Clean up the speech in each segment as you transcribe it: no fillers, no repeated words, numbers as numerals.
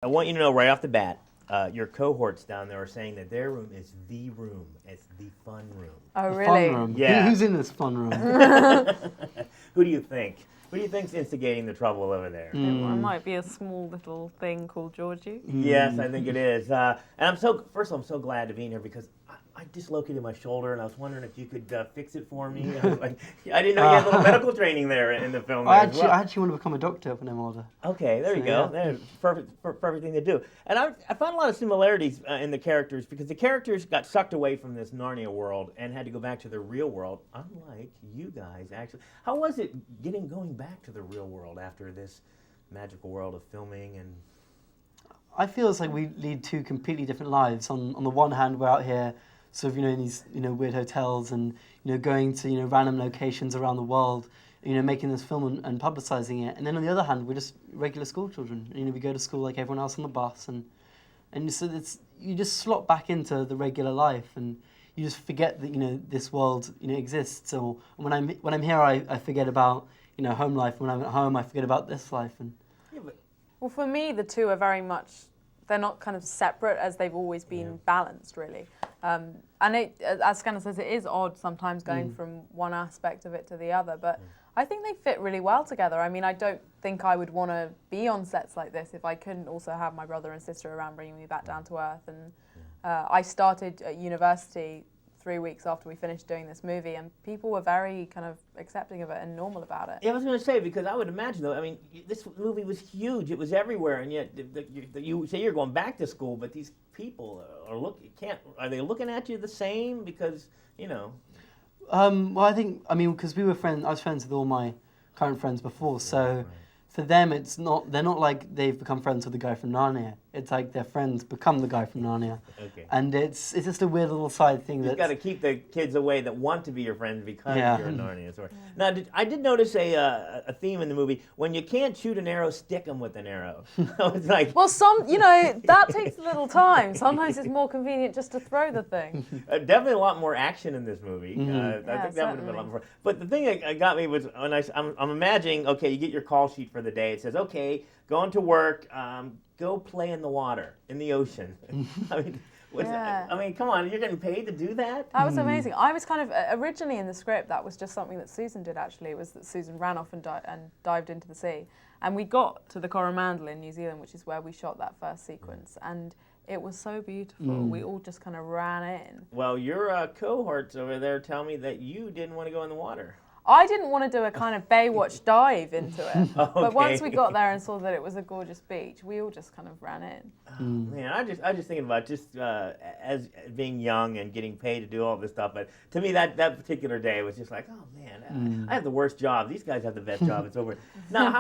want you to know right off the bat, your cohorts down there are saying that their room is the room. It's the fun room. Oh, The really? Fun room. Yeah. Who's in this fun room? Who do you think? Who do you think's instigating the trouble over there? It might be a small little thing called Georgie. Yes, I think it is. And first of all, I'm so glad to be in here because I dislocated my shoulder, and I was wondering if you could fix it for me. I didn't know you had a little medical training there in the film. I actually want to become a doctor when I'm older. Okay, there you go. Yeah. That's perfect thing to do. And I found a lot of similarities in the characters because the characters got sucked away from this Narnia world and had to go back to the real world, unlike you guys, actually. How was it going back to the real world after this magical world of filming and... I feel it's like we lead two completely different lives. On the one hand, we're out here sort of, in these, weird hotels and, going to, random locations around the world, making this film and publicizing it. And then on the other hand, we're just regular school children. We go to school like everyone else on the bus. And so you just slot back into the regular life and you just forget that, this world, exists. Or when I'm here, I forget about, home life. When I'm at home, I forget about this life. And well, for me, the two are very much, they're not kind of separate as they've always been balanced, really. And it, as Skandar says, it is odd sometimes going from one aspect of it to the other, but I think they fit really well together. I mean, I don't think I would want to be on sets like this if I couldn't also have my brother and sister around bringing me back down to earth. And I started at university 3 weeks after we finished doing this movie, and people were very kind of accepting of it and normal about it. Yeah, I was going to say, because I would imagine, though, I mean, this movie was huge. It was everywhere, and yet you say you're going back to school, but these people are they looking at you the same? Because, Well, I mean, because I was friends with all my current friends before, so for them, they're not like they've become friends with the guy from Narnia. It's like their friends become the guy from Narnia. Okay. And it's just a weird little side thing. You've got to keep the kids away that want to be your friends because you're a Narnia. Yeah. Now, I did notice a theme in the movie. When you can't shoot an arrow, stick them with an arrow. It's like... Well, that takes a little time. Sometimes it's more convenient just to throw the thing. Definitely a lot more action in this movie. I think that would have been a lot more. But the thing that got me was when I'm imagining, okay, you get your call sheet for the day. It says, okay, going to work, go play in the water, in the ocean. I mean, come on, you're getting paid to do that? That was amazing. I was kind of, originally in the script, that was just something that Susan did, actually. It was that Susan ran off and dived into the sea. And we got to the Coromandel in New Zealand, which is where we shot that first sequence. And it was so beautiful. We all just kind of ran in. Well, your cohorts over there tell me that you didn't want to go in the water. I didn't want to do a kind of Baywatch dive into it. Okay. But once we got there and saw that it was a gorgeous beach, we all just kind of ran in. Oh, man, I just thinking about as being young and getting paid to do all this stuff. But to me, that particular day was just like, oh man, I have the worst job. These guys have the best job. It's over. Now,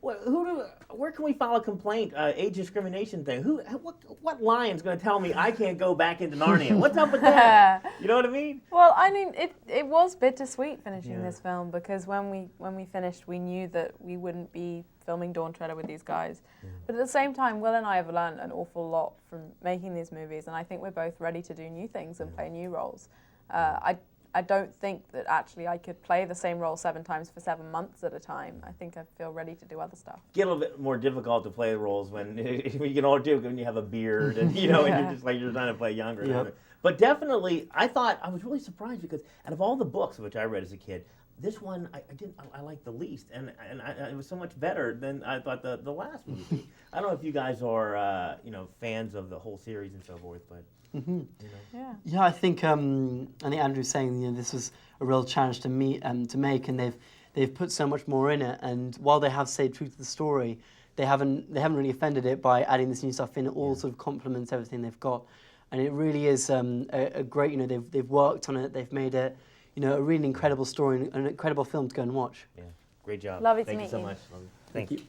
where can we file a complaint? Age discrimination thing. What lion's going to tell me I can't go back into Narnia? What's up with that? You know what I mean? Well, I mean, it was bittersweet finishing this film, because when we finished, we knew that we wouldn't be filming Dawn Treader with these guys. But at the same time, Will and I have learned an awful lot from making these movies, and I think we're both ready to do new things and play new roles. I don't think that actually I could play the same role 7 times for 7 months at a time. I think I feel ready to do other stuff. Get a little bit more difficult to play the roles when you get older too, when you have a beard and and you're just like you're trying to play younger. Yep. But definitely, I was really surprised because out of all the books which I read as a kid, this one I liked the least, and it was so much better than I thought the last movie. I don't know if you guys are fans of the whole series and so forth, but yeah, I think Andrew's saying this was a real challenge to make, and they've put so much more in it. And while they have stayed true to the story, they haven't really offended it by adding this new stuff in. It all sort of complements everything they've got, and it really is a great. They've worked on it. They've made it. A really incredible story and an incredible film to go and watch. Yeah, great job. Lovely to Thank meet you so you. much. Thank you.